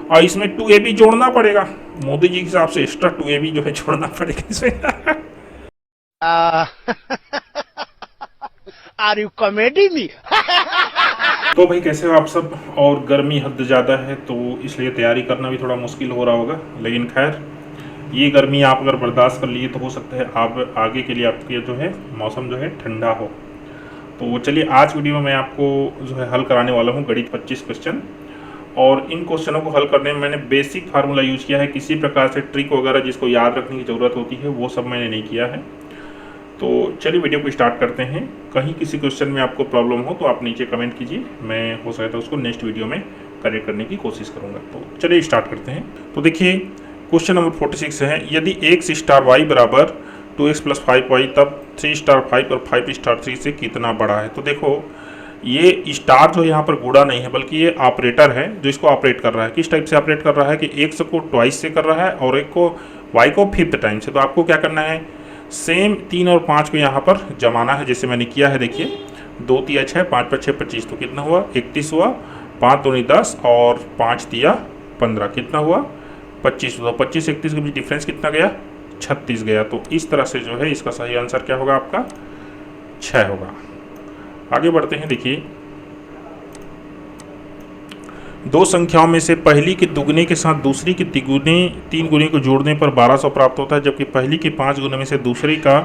और इसमें 2a भी जोड़ना पड़ेगा, मोदी जी के हिसाब से एक्स्ट्रा 2a भी जो है जोड़ना पड़ेगा इसमें। Are you comedy me? तो भाई कैसे हो आप सब, और गर्मी हद ज़्यादा है तो इसलिए तैयारी करना भी थोड़ा मुश्किल हो रहा होगा, लेकिन खैर ये गर्मी आप अगर बर्दाश्त कर लिए तो हो सकता है आप आगे के लिए आपके जो है मौसम जो है ठंडा हो। तो चलिए आज वीडियो में मैं आपको जो है हल कराने वाला हूँ गणित 25 क्वेश्चन, और इन क्वेश्चनों को हल करने में मैंने बेसिक फार्मूला यूज़ किया है, किसी प्रकार से ट्रिक वगैरह जिसको याद रखने की ज़रूरत होती है वो सब मैंने नहीं किया है। तो चलिए वीडियो को स्टार्ट करते हैं। कहीं किसी क्वेश्चन में आपको प्रॉब्लम हो तो आप नीचे कमेंट कीजिए, मैं हो सकता है उसको नेक्स्ट वीडियो में करेक्ट करने की कोशिश करूँगा। तो चलिए स्टार्ट करते हैं। तो देखिए क्वेश्चन नंबर 46 है, यदि x स्टार वाई बराबर 2x प्लस 5y तब 3 स्टार 5 और 5 स्टार 3 से कितना बड़ा है। तो देखो ये स्टार जो यहाँ पर गुणा नहीं है बल्कि ये ऑपरेटर है जो इसको ऑपरेट कर रहा है। किस टाइप से ऑपरेट कर रहा है कि x को ट्वाइस से कर रहा है और एक को y को 5th टाइम से। तो आपको क्या करना है, सेम 3 और 5 को यहाँ पर जमाना है जैसे मैंने किया है। देखिए 2 तिया 6, 5 5 6 25, तो कितना हुआ 31 हुआ, 5 दूनी 10 और 5 तिया 15, कितना हुआ 25 हुआ। 25 31 के बीच डिफरेंस कितना गया 36 गया। तो इस तरह से जो है इसका सही आंसर क्या होगा आपका 6 होगा। आगे बढ़ते हैं। देखिए दो संख्याओं में से पहली के दुगने के साथ दूसरी के तीन गुने को जोड़ने पर 1200 प्राप्त होता है, जबकि पहली के 5 गुने में से दूसरी का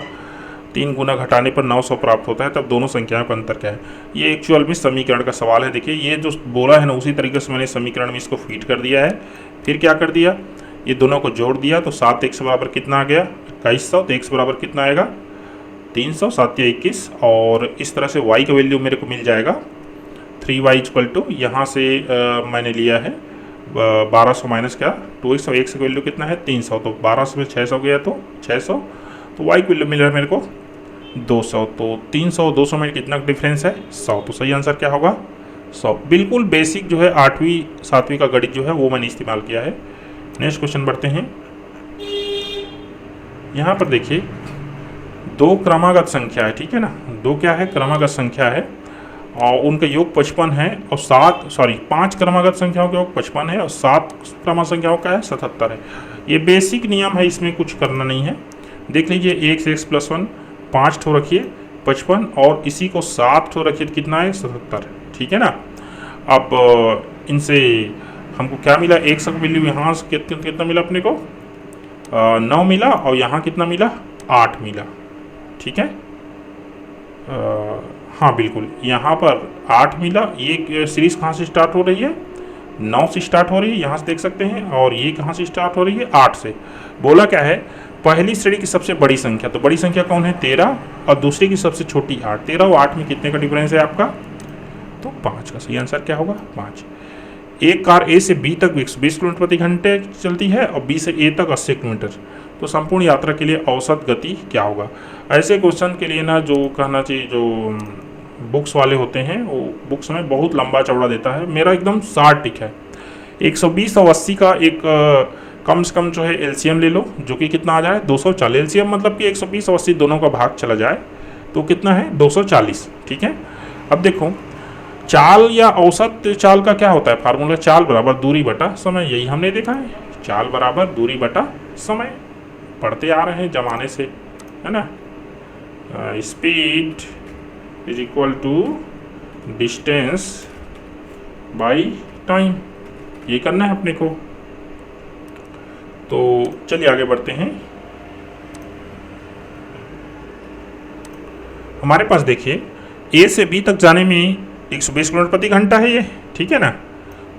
3 गुना घटाने पर 900 प्राप्त होता है। तब दोनों संख्याओं का अंतर क्या है। ये एक्चुअल में समीकरण का सवाल है। देखिए ये जो बोला है ना उसी तरीके से मैंने समीकरण में इसको फीड कर दिया है। फिर क्या कर दिया, ये दोनों को जोड़ दिया तो 7x बराबर कितना आ गया 2100, तो x बराबर कितना आएगा 300, 7 या 21, और इस तरह से y का वैल्यू मेरे को मिल जाएगा 3y इक्वल टू, यहाँ से मैंने लिया है 1200 माइनस क्या 2x, और x का वैल्यू कितना है 300, तो 1200 में 600 गया तो 600, तो y की वैल्यू मिल रहा है मेरे को 200। तो 300 और 200 में कितना डिफरेंस है 100, तो सही आंसर क्या होगा 100। बिल्कुल बेसिक जो है 8वीं 7वीं का गणित जो है वो मैंने इस्तेमाल किया है। नेक्स्ट क्वेश्चन बढ़ते हैं। यहाँ पर देखिए दो क्रमागत संख्या है, ठीक है ना, दो क्या है क्रमागत संख्या है और उनका योग 55 है, और 5 क्रमागत संख्याओं का योग 55 है और 7 क्रमागत संख्याओं का है 77 है। ये बेसिक नियम है, इसमें कुछ करना नहीं है। देख लीजिए x प्लस 1 5 ठो रखिए 55 और इसी को 7 ठो रखिए तो कितना है 77, ठीक है ना। अब इनसे हमको क्या मिला, x का वैल्यू यहाँ से कितना मिला अपने को 9 मिला, और यहाँ कितना मिला 8 मिला, ठीक है। हाँ बिल्कुल यहाँ पर 8 मिला। ये सीरीज कहाँ से स्टार्ट हो रही है 9 से स्टार्ट हो रही है, यहाँ से देख सकते हैं, और ये कहाँ से स्टार्ट हो रही है 8 से। बोला क्या है पहली श्रेणी की सबसे बड़ी संख्या, तो बड़ी संख्या कौन है 13, और दूसरी की सबसे छोटी 8। 13 और 8 में कितने का डिफरेंस है आपका, तो 5 का सही आंसर क्या होगा 5। एक कार ए से बी तक 120 किलोमीटर प्रति घंटे चलती है और बी से ए तक 80 किलोमीटर, तो संपूर्ण यात्रा के लिए औसत गति क्या होगा। ऐसे क्वेश्चन के लिए ना जो कहना चाहिए, जो बुक्स वाले होते हैं वो बुक्स में बहुत लंबा चौड़ा देता है, मेरा एकदम शार्ट टिक है। 120 और 80 का एक कम से कम जो है एलसीएम ले लो, जो कि कितना आ जाए 240। एलसीएम मतलब कि 120 और 80 दोनों का भाग चला जाए तो कितना है 240, ठीक है। अब देखो चाल या औसत चाल का क्या होता है फार्मूला, चाल बराबर दूरी बटा समय, यही हमने देखा है, चाल बराबर दूरी बटा समय, पढ़ते आ रहे हैं जमाने से, है ना। Speed is equal to distance by time, ये करना है अपने को। तो चलिए आगे बढ़ते हैं। हमारे पास देखिए ए से बी तक जाने में 120 किलोमीटर प्रति घंटा है ये, ठीक है ना।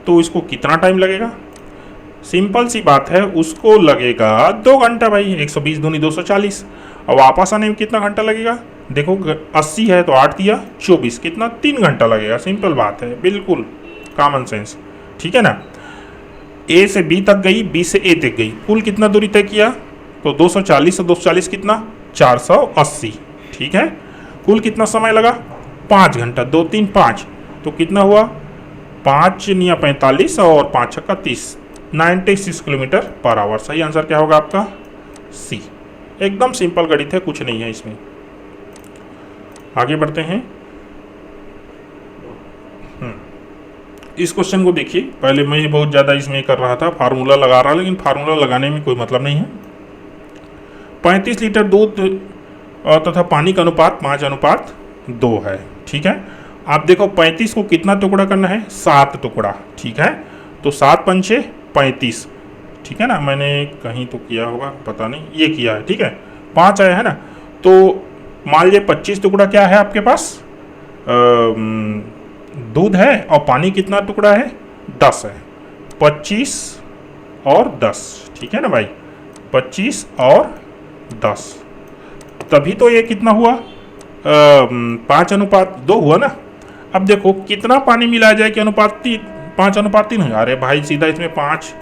तो इसको कितना टाइम लगेगा, सिंपल सी बात है, उसको लगेगा 2 घंटा भाई। 120 दूनी 240, और वापस आने में कितना घंटा लगेगा, देखो 80 है तो 8 दिया 24, कितना 3 घंटा लगेगा। सिंपल बात है, बिल्कुल कॉमन सेंस, ठीक है ना। ए से बी तक गई, बी से ए तक गई, कुल कितना दूरी तय किया, तो 240 और 240 कितना 480, ठीक है। कुल कितना समय लगा 5 घंटा, 2 3 5, तो कितना हुआ 5 या 45 और 5 छक्का 30, 96 किलोमीटर पर आवर। सही आंसर क्या होगा आपका सी। एकदम सिंपल गणित है, कुछ नहीं है इसमें। आगे बढ़ते हैं। इस क्वेश्चन को देखिए, पहले मैं बहुत ज़्यादा इसमें कर रहा था, फार्मूला लगा रहा, लेकिन फार्मूला लगाने में कोई मतलब नहीं है। 35 लीटर दूध तथा पानी का अनुपात 5:2 है। ठीक है, आप देखो 35 को कितना टुकड़ा करना है, 7 टुकड़ा। ठीक है, तो 7 पंचे 35। ठीक है ना, मैंने कहीं तो किया होगा, पता नहीं, ये किया है। ठीक है, 5 आया है ना, तो मान लीजिए 25 टुकड़ा क्या है आपके पास, दूध है, और पानी कितना टुकड़ा है, 10 है। 25 और 10, ठीक है ना भाई, 25 और 10, तभी तो ये कितना हुआ, 5:2 हुआ ना। अब देखो कितना पानी मिलाया जाए कि अनुपात 5:3 हो। अरे भाई सीधा इसमें 5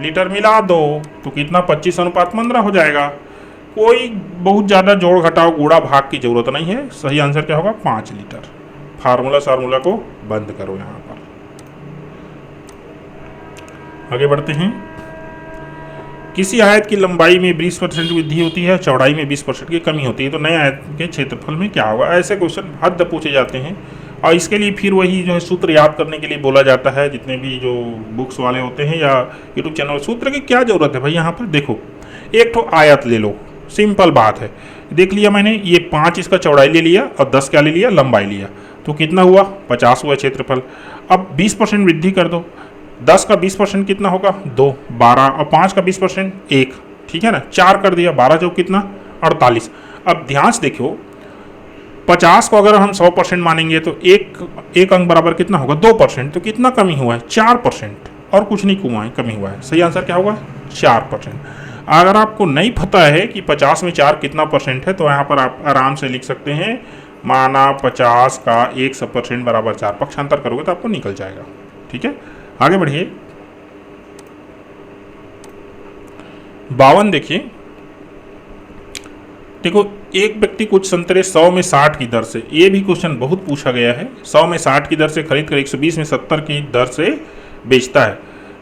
लीटर मिला दो तो कितना, 25:15 हो जाएगा। कोई बहुत ज़्यादा जोड़ घटाव गुणा भाग की जरूरत नहीं है। सही आंसर क्या होगा, 5 लीटर। फार्मूला को बंद करो यहाँ पर। आगे बढ़ते हैं। किसी आयत की लंबाई में 20% वृद्धि होती है, चौड़ाई में 20% की कमी होती है, तो नए आयत के क्षेत्रफल में क्या होगा। ऐसे क्वेश्चन हद पूछे जाते हैं, और इसके लिए फिर वही जो है सूत्र याद करने के लिए बोला जाता है। जितने भी जो बुक्स वाले होते हैं या यूट्यूब चैनल, सूत्र की क्या ज़रूरत है भाई। यहाँ पर देखो, एक तो आयत ले लो, सिंपल बात है। देख लिया मैंने, ये 5 इसका चौड़ाई ले लिया और 10 क्या ले लिया, लंबाई लिया, तो कितना हुआ, 50 हुआ क्षेत्रफल। अब 20% वृद्धि कर दो, 10 का 20% कितना होगा, 2, 12, और 5 का 20% 1। ठीक है ना, 4 कर दिया, 12 जो कितना, 48। अब ध्यान से देखो, 50 को अगर हम 100% मानेंगे तो एक अंक बराबर कितना होगा, 2%। तो कितना कमी हुआ है, 4%, और कुछ नहीं कमी हुआ है। सही आंसर क्या होगा, 4%। अगर आपको नहीं पता है कि 50 में 4 कितना परसेंट है, तो यहाँ पर आप आराम से लिख सकते हैं, माना 50 का 100% बराबर 4। पक्षांतर करोगे तो आपको निकल जाएगा। ठीक है, आगे बढ़िए। 52 देखिए, देखो एक व्यक्ति कुछ संतरे 100 में 60 की दर से, ये भी क्वेश्चन बहुत पूछा गया है, 100 में 60 की दर से खरीद कर 120 में 70 की दर से बेचता है।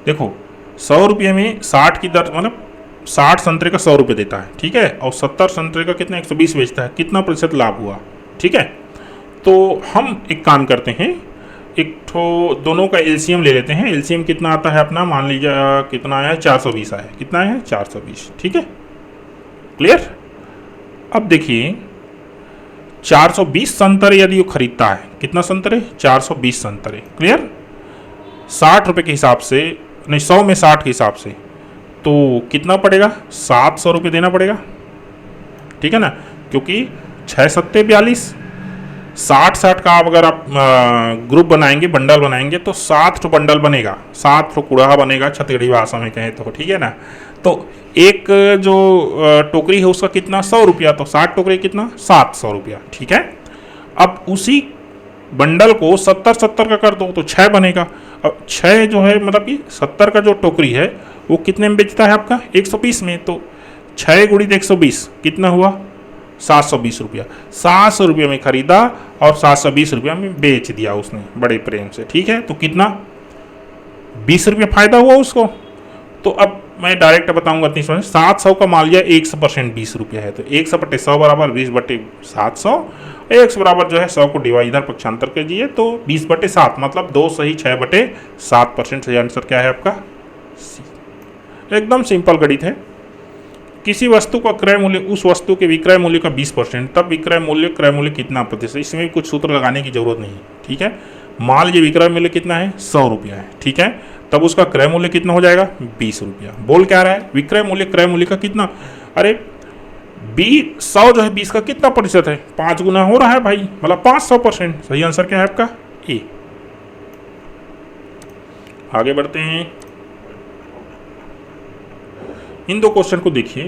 देखो 100 रुपये में 60 की दर, मतलब 60 संतरे का 100 रुपये देता है। ठीक है, और 70 संतरे का कितना, 120 बेचता है, कितना प्रतिशत लाभ हुआ। ठीक है, तो हम एक काम करते हैं, एक तो दोनों का एलसीएम ले लेते हैं। एलसीएम कितना आता है अपना, मान लीजिए कितना आया है, 420 आया है। कितना है, 420। ठीक है, क्लियर। अब देखिए 420 संतरे यदि वो खरीदता है, कितना संतरे, 420 संतरे, क्लियर। 60 रुपये के हिसाब से, नहीं 100 में 60 के हिसाब से, तो कितना पड़ेगा, 700 रुपये देना पड़ेगा। ठीक है ना, क्योंकि 6 सत्ते 42, 60 का अगर आप ग्रुप बनाएंगे, बंडल बनाएंगे, तो 7 तो बंडल बनेगा, 7 तो कुड़ाहा बनेगा, छत्तीसगढ़ी भाषा में कहें तो। ठीक है ना, तो एक जो टोकरी है उसका कितना, 100 रुपया, तो 60 टोकरी कितना, 700 रुपया। ठीक है, अब उसी बंडल को 70 का कर दो तो 6 बनेगा। अब 6 जो है, मतलब कि 70 का जो टोकरी है वो कितने में बेचता है आपका, 120 में, तो 6 गुणित 120 कितना हुआ, 720 रुपया। 700 रुपये में खरीदा और 720 रुपया में बेच दिया उसने, बड़े प्रेम से। ठीक है, तो कितना, 20 रुपये फायदा हुआ उसको। तो अब मैं डायरेक्ट बताऊंगा इतनी समझ, 700 का मान लिया 100% 20 रुपया है, तो 100/100 बराबर 20/700। 100 बराबर जो है 100 को डिवाइड इधर पक्षांतर कीजिए, तो 20/7, मतलब 2 सही 6/7%। सही आंसर क्या है आपका, सी। एकदम सिंपल गणित है। किसी वस्तु का क्रय मूल्य उस वस्तु के विक्रय मूल्य का 20%, तब विक्रय मूल्य क्रय मूल्य कितना प्रतिशत। इसमें भी कुछ सूत्र लगाने की जरूरत नहीं है। ठीक है, मान लीजिए विक्रय मूल्य कितना है, 100 रुपया है। ठीक है, तब उसका क्रय मूल्य कितना हो जाएगा, 20 रुपया। बोल क्या रहा है, विक्रय मूल्य क्रय मूल्य का कितना, अरे 100 जो है 20 का कितना प्रतिशत है, 5 गुना हो रहा है भाई, मतलब 500%। सही आंसर क्या है आपका, ए। आगे बढ़ते हैं। इन दो क्वेश्चन को देखिए,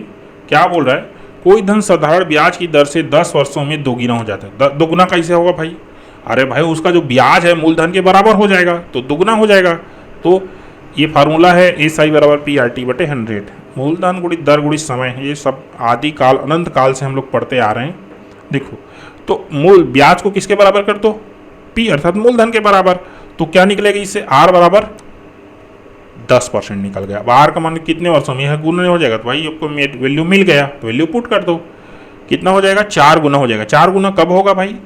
क्या बोल रहा है, कोई धन साधारण ब्याज की दर से 10 वर्षों में दोगुना हो जाता है। दोगुना कैसे होगा भाई, अरे भाई उसका जो ब्याज है मूलधन के बराबर हो जाएगा, तो दोगुना हो जाएगा। तो ये फार्मूला है SI = PRT/100, मूलधन गुणित दर गुणित समय। ये सब आदि काल, अनंत काल से हम लोग पढ़ते आ रहे हैं। देखो, तो मूल ब्याज को किसके बराबर कर दो, P अर्थात मूलधन के बराबर, तो क्या निकलेगा इससे, R बराबर 10% निकल गया। अब R का मान कितने वर्षों में है, गुना हो जाएगा, तो भाई आपको वैल्यू मिल गया, तो वैल्यू पुट कर दो, कितना हो जाएगा, 4 गुना हो जाएगा। 4 गुना कब होगा भाई,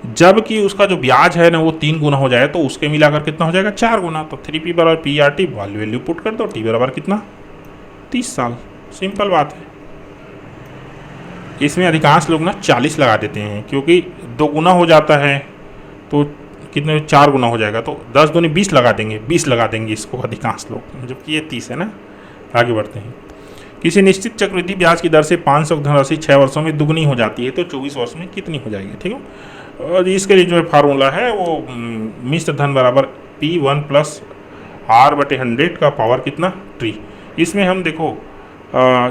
जबकि उसका जो ब्याज है ना वो 3 गुना हो जाए तो उसके मिलाकर कितना हो जाएगा 4 गुना। तो 3p बराबर P R T value put कर दो, टी बराबर कितना 30 साल। सिंपल बात है। इसमें अधिकांश लोग ना 40 लगा देते हैं क्योंकि 2 गुना हो जाता है तो कितने 4 गुना हो जाएगा तो 10 दूनी 20 लगा देंगे, 20 लगा देंगे इसको अधिकांश लोग, जबकि ये 30 है ना। आगे बढ़ते हैं। किसी निश्चित चक्रवृद्धि ब्याज की दर से 500 की धनराशि 6 वर्षों में दुगनी हो जाती है तो 24 वर्ष में कितनी हो जाएगी, ठीक है। और इसके लिए जो फार्मूला है वो मिश्र धन बराबर P1 प्लस R/100 का पावर कितना ट्री। इसमें हम देखो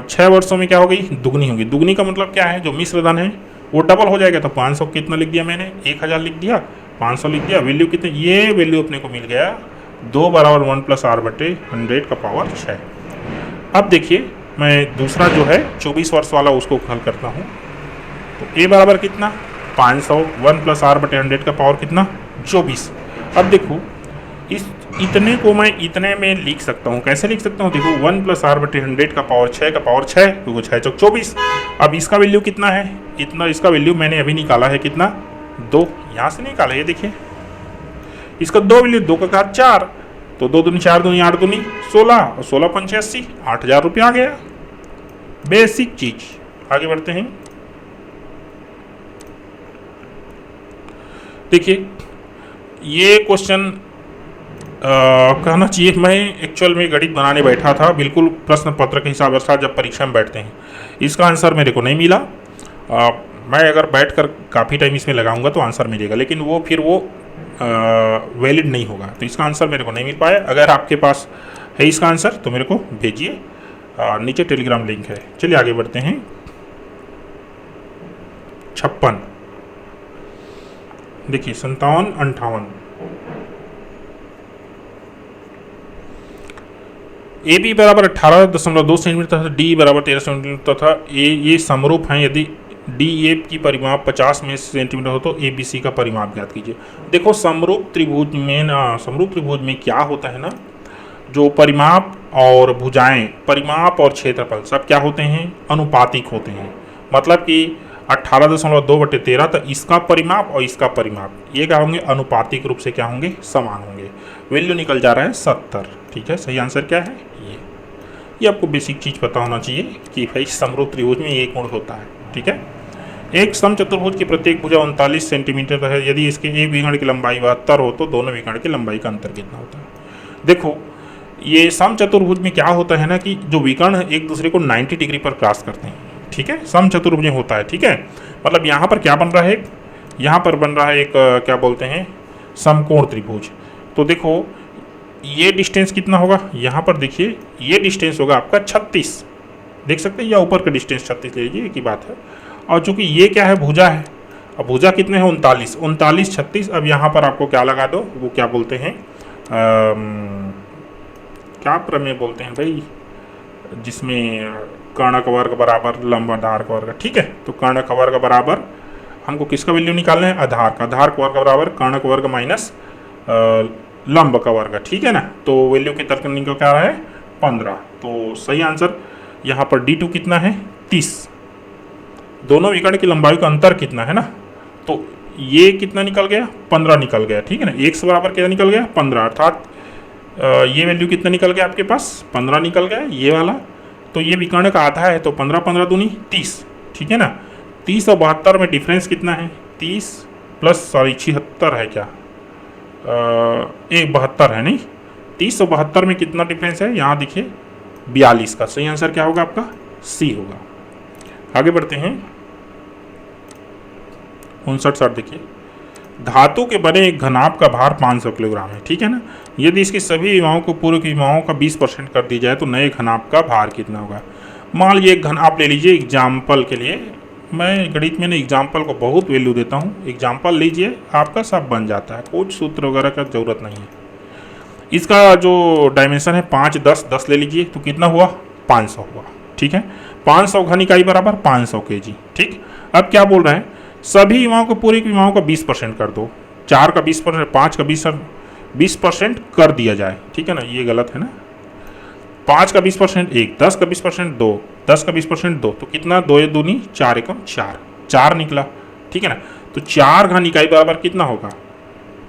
6 वर्षों में क्या हो गई दुगनी होगी। दुगनी का मतलब क्या है, जो मिश्र धन है वो डबल हो जाएगा। तो 500 कितना लिख दिया मैंने, 1000 लिख दिया, 500 लिख दिया। वैल्यू कितने, ये वैल्यू अपने को मिल गया 2 बराबर 1 प्लस R/100 का पावर 6। अब देखिए मैं दूसरा जो है 24 वर्ष वाला उसको हल करता हूँ। तो ए बराबर कितना 500, 1 प्लस R/100 का पावर कितना 24। अब देखो इस इतने को मैं इतने में लिख सकता हूँ। कैसे लिख सकता हूँ, देखो 1 प्लस R/100 का पावर 6 का पावर 6 क्योंकि 6 चौक 24। अब इसका वैल्यू कितना है, इतना इसका वैल्यू मैंने अभी निकाला है कितना 2, यहाँ से निकाला है। ये देखिए इसका 2 वैल्यू, 2 का घात 4 तो 2 दूनी 4 दूनी 8 दूनी 16 और 16 पंचे 80, 8000 रुपया आ गया। बेसिक चीज। आगे बढ़ते हैं। देखिए ये क्वेश्चन कहना चाहिए मैं एक्चुअल में गणित बनाने बैठा था, बिल्कुल प्रश्न पत्र के हिसाब से जब परीक्षा में बैठते हैं। इसका आंसर मेरे को नहीं मिला। मैं अगर बैठकर काफ़ी टाइम इसमें लगाऊंगा तो आंसर मिलेगा, लेकिन वो फिर वो वैलिड नहीं होगा। तो इसका आंसर मेरे को नहीं मिल पाया। अगर आपके पास है इसका आंसर तो मेरे को भेजिए, नीचे टेलीग्राम लिंक है। चलिए आगे बढ़ते हैं। 56 देखिए 57, 58 ए बी बराबर 18.2 सेंटीमीटर तथा डी बराबर 13 सेंटीमीटर तथा ये समरूप हैं। यदि डी ए की परिमाप 50 में सेंटीमीटर हो तो ए बी सी का परिमाप ज्ञात कीजिए। देखो समरूप त्रिभुज में ना, समरूप त्रिभुज में क्या होता है ना, जो परिमाप और भुजाएं, परिमाप और क्षेत्रफल सब क्या होते हैं अनुपातिक होते हैं। मतलब कि 18.2/13 तो इसका परिमाप और इसका परिमाप ये क्या होंगे अनुपातिक रूप से क्या होंगे समान होंगे। वैल्यू निकल जा रहा है 70। ठीक है, सही आंसर क्या है ये आपको बेसिक चीज़ पता होना चाहिए कि भाई समरूप त्रिभुज में ये गुण होता है। ठीक है, एक समचतुर्भुज की प्रत्येक भुजा 39 सेंटीमीटर है। यदि इसके एक विकर्ण की लंबाई 72 हो तो दोनों विकर्ण की लंबाई का अंतर कितना होता है। देखो ये समचतुर्भुज में क्या होता है ना कि जो विकर्ण एक दूसरे को 90 डिग्री पर क्रॉस करते हैं। ठीक है, समचतुर्भुज में होता है। ठीक है, मतलब यहाँ पर क्या बन रहा है, यहाँ पर बन रहा है एक क्या बोलते हैं समकोण त्रिभुज। तो देखो ये डिस्टेंस कितना होगा, यहाँ पर देखिए ये डिस्टेंस होगा आपका 36, देख सकते हैं, या ऊपर का डिस्टेंस 36 ले लीजिए, एक ही बात है। और चूंकि ये क्या है भुजा है, अब भुजा कितने हैं 39, 39 36। अब यहाँ पर आपको क्या लगा दो, वो क्या बोलते हैं क्या प्रमेय बोलते हैं भाई, जिसमें कर्णक वर्ग बराबर लंब आधार का वर्ग। ठीक है, तो कर्णक वर्ग बराबर हमको किसका वैल्यू निकालना है आधार का, आधार का वर्ग बराबर कर्णक वर्ग माइनस लंब का वर्ग। ठीक है ना, तो वैल्यू के तर्क निकल क्या रहा है 15। तो सही आंसर यहाँ पर D2 कितना है 30। दोनों विकर्ण की लंबाई का अंतर कितना है ना, तो ये कितना निकल गया 15 निकल गया। ठीक है ना, x बराबर क्या निकल गया 15, अर्थात ये वैल्यू कितना निकल गया आपके पास 15 निकल गया ये वाला। तो ये विकर्ण का आधा है तो 15 15 दूनी 30। ठीक है ना, 30 और 72 में डिफरेंस कितना है 30 प्लस 76 है क्या, एक 72 है नहीं, 30 और 72 में कितना डिफरेंस है यहाँ देखिए 42 का। सही आंसर क्या होगा आपका सी होगा। आगे बढ़ते हैं 59 देखिए, धातु के बने एक घनाभ का भार 500 किलोग्राम है। ठीक है ना, यदि इसकी सभी विमाओं को पूर्व की विमाओं का 20% कर दी जाए तो नए घनाभ का भार कितना होगा। मान लीजिए एक घनाभ ले लीजिए एग्जाम्पल के लिए, मैं गणित में ना एग्जाम्पल को बहुत वैल्यू देता हूँ। एग्जाम्पल लीजिए आपका सब बन जाता है, कुछ सूत्र वगैरह का जरूरत नहीं है। इसका जो डायमेंशन है 5 10 10 ले लीजिए तो कितना हुआ 500 हुआ। ठीक है, 500 घन इकाई बराबर 500 kg। ठीक, अब क्या बोल रहे हैं सभी विमाओं को पूरी विमाओं का 20% कर दो, 4 का 20%, 5 का 20% कर दिया जाए। ठीक है ना, ये गलत है ना, 5 का 20% 1, 10 का 20% 2, 10 का 20% 2, तो कितना 2 दूनी 4 एकम 4 निकला। ठीक है ना, तो 4 घन इकाई बराबर कितना होगा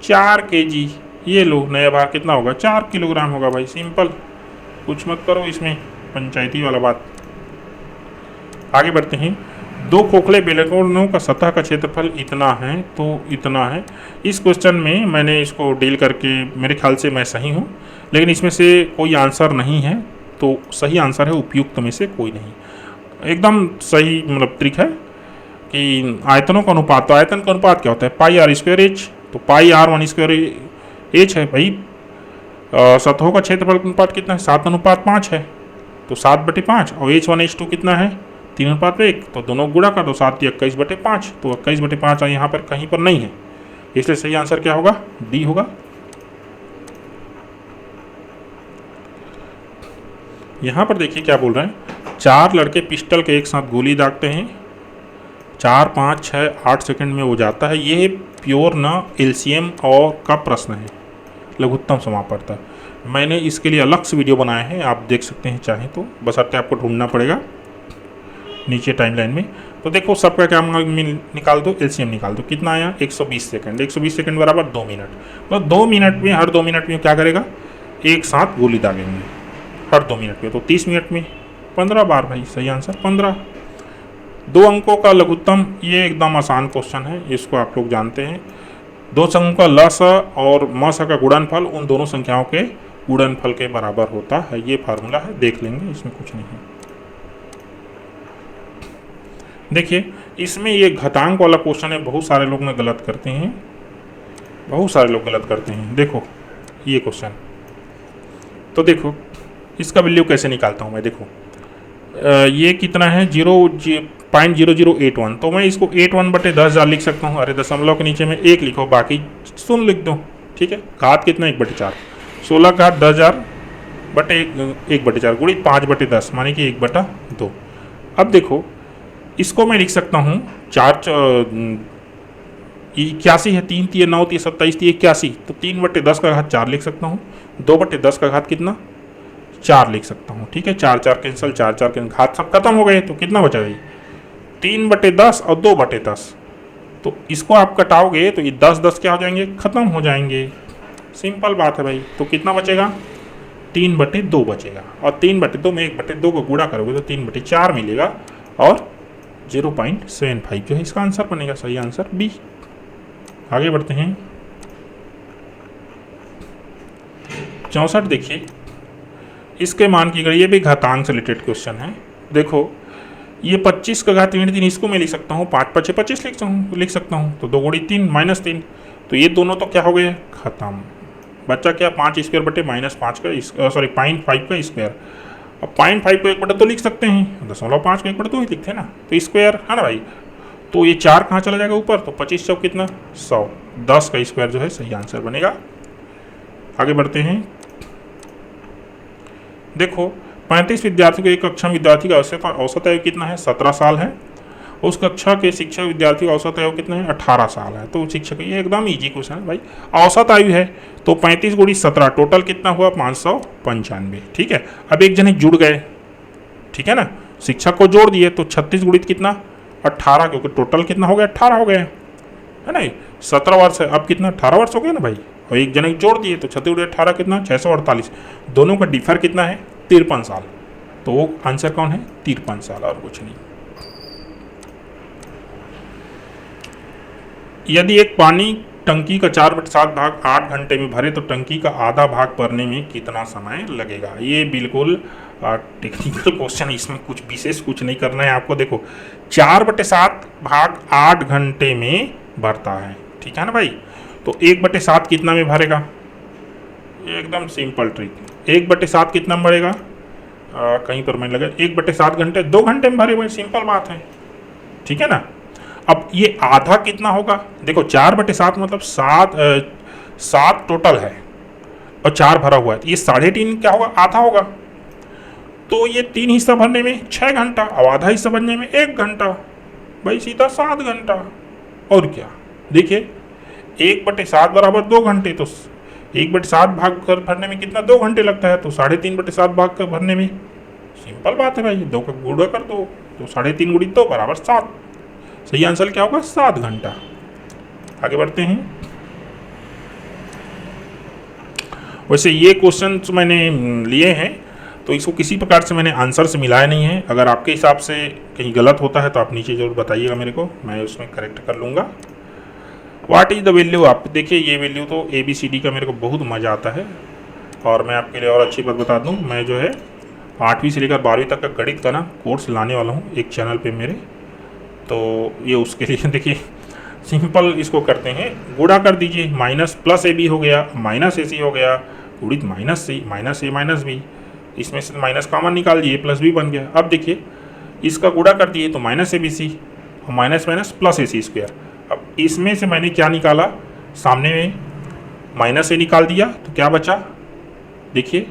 4 kg। ये लो नया भार कितना होगा 4 किलोग्राम होगा भाई, सिंपल, कुछ मत करो इसमें पंचायती वाला बात। आगे बढ़ते हैं। 2 खोखले बेलकोनों का सतह का क्षेत्रफल इतना है तो इतना है। इस क्वेश्चन में मैंने इसको डील करके मेरे ख्याल से मैं सही हूँ, लेकिन इसमें से कोई आंसर नहीं है, तो सही आंसर है उपयुक्त में से कोई नहीं। एकदम सही मतलब ट्रिक है कि आयतनों का अनुपात, तो आयतन का अनुपात क्या होता है पाई आर स्क्वायर एच, तो पाई आर 1 स्क्वायर एच है भाई। सतहों का क्षेत्रफल अनुपात कितना है 7:5 है, तो 7/5, और H1 H2 कितना है 3:1, तो दोनों गुणा कर दो, 7 × 21/5, तो 21/5 यहाँ पर कहीं पर नहीं है, इसलिए सही आंसर क्या होगा डी होगा। यहाँ पर देखिए क्या बोल रहे हैं, 4 लड़के पिस्टल के एक साथ गोली दागते हैं, 4, 5, 6, 8 सेकंड में हो जाता है। ये प्योर ना एलसीएम और का प्रश्न है, लघुत्तम समापवर्तक। मैंने इसके लिए अलग से वीडियो बनाया है, आप देख सकते हैं चाहें तो, बस आपको ढूंढना पड़ेगा नीचे टाइमलाइन में। तो देखो सबका क्या निकाल दो, एलसीएम निकाल दो, कितना आया 120 सेकंड। 120 सेकंड बराबर 2 मिनट, तो 2 मिनट में, हर 2 मिनट में क्या करेगा एक साथ गोली दागेंगे हर 2 मिनट में, तो 30 मिनट में 15 बार भाई, सही आंसर 15। 2 अंकों का लघुत्तम, ये एकदम आसान क्वेश्चन है, इसको आप लोग जानते हैं। 2 अंकों का लस और मस का गुणनफल उन दोनों संख्याओं के गुणनफल के बराबर होता है, ये फार्मूला है, देख लेंगे, इसमें कुछ नहीं है। देखिए इसमें ये घातांक वाला क्वेश्चन है, बहुत सारे लोग में गलत करते हैं, बहुत सारे लोग गलत करते हैं। देखो ये क्वेश्चन, तो देखो इसका वैल्यू कैसे निकालता हूँ मैं, देखो ये कितना है 0.0081, तो मैं इसको 81/10,000 लिख सकता हूँ। अरे दशमलव के नीचे में 1 लिखो, बाकी शून्य लिख दो, ठीक है। घात कितना 1/4, 16 घात 10,000/1/4 गुणित 5/10 माने कि 1/2। अब देखो इसको मैं लिख सकता हूँ 81 है, 3 × 9 × 27 × 81, तो 3/10 का घात 4 लिख सकता हूँ। 2/10 का घात कितना 4 लिख सकता हूँ, ठीक है। 4 4 कैंसिल, 4 4 कैंसिल, घात सब खत्म हो गए, तो कितना बचा भाई 3/10 और 2/10, तो इसको आप कटाओगे तो ये 10 क्या हो जाएंगे, खत्म हो जाएंगे, सिंपल बात है भाई। तो कितना बचेगा 3/2 बचेगा, और 3/2 में 1/2 को गुणा करोगे तो 3/4 मिलेगा, और 0.75 जो है इसका आंसर बनेगा, सही आंसर बी। आगे बढ़ते हैं। 64 देखिए, इसके मान की गई, ये भी घातांक से रिलेटेड क्वेश्चन है। देखो ये 25 का घात 3, इसको मैं लिख सकता हूँ 5 × 5 = 25 लिख सकता हूँ, तो 2 × 3 -3, तो ये दोनों तो क्या हो गए खत्म। बच्चा क्या 5² बटे -5 का 0.5 का स्क्वायर। अब 0.5 को 1/2 लिख सकते हैं, 0.5 को 1/2 ही लिखते हैं ना, तो स्क्वायर है ना भाई। तो ये 4 कहाँ चला जाएगा ऊपर, तो 25 चौक कितना 100, 10 का स्क्वायर जो है सही आंसर बनेगा। आगे बढ़ते हैं। देखो 35 विद्यार्थियों के एक कक्षा में विद्यार्थी का औसत आयु कितना है 17 साल है, उस कक्षा के शिक्षक विद्यार्थी का औसत आयु कितना है 18 साल है। तो शिक्षक, ये एकदम इजी क्वेश्चन है भाई, औसत आयु है तो 35 × 17 टोटल कितना हुआ 595, ठीक है। अब एक जने जुड़ गए, ठीक है ना, शिक्षक को जोड़ दिए, तो 36 × कितना 18, क्योंकि टोटल कितना हो गया 18 हो गए, है ना। 17 वर्ष है, अब कितना 18 वर्ष हो गया ना भाई, और एक जने जोड़ दिए तो 36 × 18 कितना 648, दोनों का डिफर कितना है 53 साल, तो वो आंसर कौन है 53 साल और कुछ नहीं। यदि एक पानी टंकी का 4/7 भाग 8 घंटे में भरे तो टंकी का आधा भाग भरने में कितना समय लगेगा। ये बिल्कुल टेक्निकल क्वेश्चन है, इसमें कुछ विशेष कुछ नहीं करना है आपको। देखो 4/7 भाग 8 घंटे में भरता है, ठीक है ना भाई, तो 1/7 कितना में भरेगा, एकदम सिंपल ट्रिक। 1/7 कितना में भरेगा, कहीं पर मैंने लगा 1/7 घंटे 2 घंटे में भरे भाई, सिंपल बात है, ठीक है ना। अब ये आधा कितना होगा, देखो 4/7 मतलब 7 टोटल है और 4 भरा हुआ है, तो ये 3.5 क्या होगा आधा होगा, तो ये 3 हिस्सा भरने में 6 घंटा, और आधा हिस्सा भरने में 1 घंटा, भाई सीधा 7 घंटा। और क्या, देखिए 1/7 बराबर 2 घंटे, तो 1/7 भाग कर भरने में कितना 2 घंटे लगता है, तो 3.5/7 भाग कर भरने में सिंपल बात है भाई, 2 का गुणा कर दो, तो 3.5 × 2 = 7, सही आंसर क्या होगा 7 घंटा। आगे बढ़ते हैं। वैसे ये क्वेश्चन मैंने लिए हैं तो इसको किसी प्रकार से मैंने आंसर से मिलाया नहीं है। अगर आपके हिसाब से कहीं गलत होता है तो आप नीचे जरूर बताइएगा मेरे को, मैं उसमें करेक्ट कर लूँगा। व्हाट इज़ द वैल्यू, आप देखिए ये वैल्यू तो ABCD का मेरे को बहुत मज़ा आता है। और मैं आपके लिए और अच्छी बात बता दूँ, मैं जो है 8वीं से लेकर 12वीं तक का गणित का ना कोर्स लाने वाला हूँ एक चैनल पे मेरे। तो ये उसके लिए देखिए सिंपल इसको करते हैं, गुणा कर दीजिए, माइनस प्लस AB हो गया, माइनस AC हो गया, गुणित minus C, minus A minus B, इसमें से माइनस कॉमन निकाल दिए, प्लस B बन गया। अब देखिए इसका गुणा कर दिए तो माइनस ABC और minus minus plus AC square. अब इसमें से मैंने क्या निकाला, सामने में माइनस A निकाल दिया तो क्या बचा, देखिए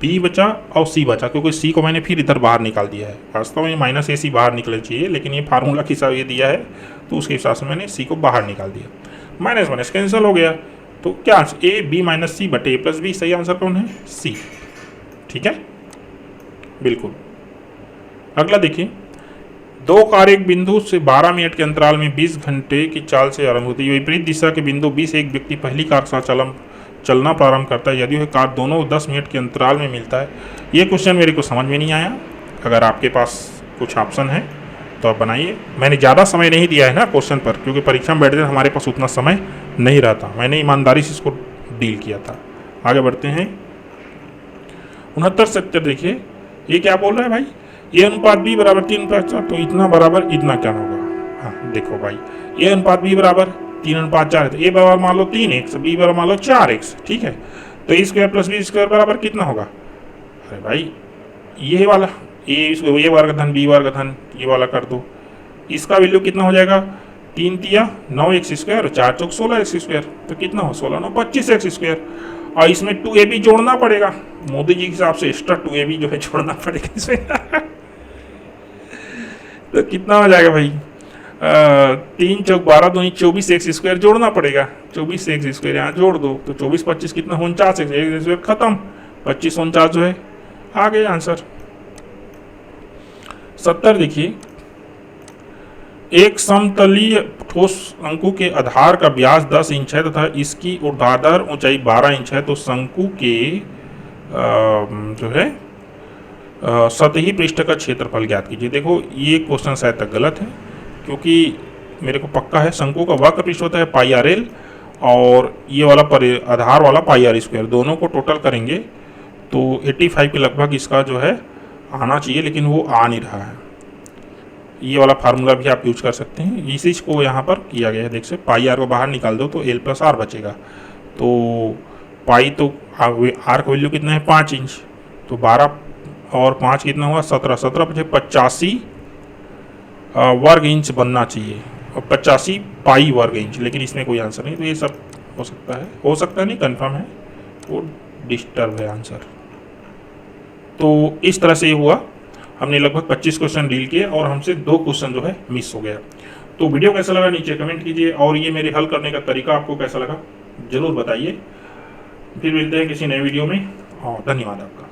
B बचा और C बचा, क्योंकि C को मैंने फिर इधर बाहर निकाल दिया है। वास्तव में माइनस AC बाहर निकलना चाहिए, लेकिन ये फार्मूला के हिसाब ये दिया है तो उसके हिसाब से मैंने C को बाहर निकाल दिया। माइनस माइनस कैंसिल हो गया, तो क्या answer A B minus C बटे A प्लस B, सही आंसर कौन है, C। ठीक है, बिल्कुल। अगला देखिए, दो कार एक बिंदु से 12 मिनट के अंतराल में 20 घंटे की चाल से आरंभ होती है। विपरीत दिशा के बिंदु 20 एक व्यक्ति पहली कार के साथ चलना प्रारंभ करता है यदि वह कार दोनों 10 मिनट के अंतराल में मिलता है। ये क्वेश्चन मेरे को समझ में नहीं आया। अगर आपके पास कुछ ऑप्शन है तो आप बनाइए। मैंने ज़्यादा समय नहीं दिया है ना क्वेश्चन पर, क्योंकि परीक्षा में बैठते हमारे पास उतना समय नहीं रहता। मैंने ईमानदारी से इसको डील किया था। आगे बढ़ते हैं। 69-70 देखिए, ये क्या बोल रहा है भाई, ए अनुपात B बराबर 3:4, तो इतना बराबर इतना क्या होगा। हाँ देखो भाई, ए अनुपात B बराबर 3:4 है, तो ए बराबर मान लो 3x, B बराबर मान लो 4x। ठीक है, तो ए स्क्वायर प्लस B स्क्वायर बराबर कितना होगा, अरे भाई ये वाला ए वर्ग धन B वर्ग धन ये वाला कर दो, इसका वैल्यू कितना हो जाएगा, 3 तिया 9x स्क्वायर, 4 चौक 16x स्क्वायर, तो कितना हो 16 9 25x स्क्वायर। और इसमें 2AB जोड़ना पड़ेगा, मोदी जी के हिसाब से एक्स्ट्रा 2AB जो है जोड़ना पड़ेगा इसमें तो कितना हो जाएगा भाई, 3 चौक 12 दूनी 24x स्क्वायर जोड़ना पड़ेगा, 24x स्क्वायर यहाँ जोड़ दो तो 24 25 कितना 49x स्क्वायर खत्म, 25 49 जो है आ गया आंसर। 70 देखिए, एक समतलीय ठोस शंकु के आधार का व्यास 10 इंच है तथा इसकी ऊर्ध्वाधर ऊंचाई 12 इंच है, तो शंकु के जो है सतही पृष्ठ का क्षेत्रफल ज्ञात कीजिए। देखो ये क्वेश्चन शायद तक गलत है, क्योंकि मेरे को पक्का है शंकु का वक्र पृष्ठ होता है πRL और ये वाला आधार वाला πR स्क्वायर, दोनों को टोटल करेंगे तो 85 के लगभग इसका जो है आना चाहिए, लेकिन वो आ नहीं रहा है। ये वाला फार्मूला भी आप यूज कर सकते हैं, इसी को यहाँ पर किया गया है। देख से πR को बाहर निकाल दो तो L प्लस R बचेगा, तो पाई तो R का वैल्यू कितना है 5 इंच, तो 12 और 5 कितना हुआ 17, 17 मुझे 85 वर्ग इंच बनना चाहिए, और 85 पाई वर्ग इंच, लेकिन इसमें कोई आंसर नहीं। तो ये सब हो सकता है नहीं कंफर्म है, वो डिस्टर्ब है आंसर। तो इस तरह से हुआ, हमने लगभग 25 क्वेश्चन डील किए और हमसे 2 क्वेश्चन जो है मिस हो गया। तो वीडियो कैसा लगा नीचे कमेंट कीजिए, और ये मेरे हल करने का तरीका आपको कैसा लगा जरूर बताइए। फिर मिलते हैं किसी नए वीडियो में, और धन्यवाद आपका।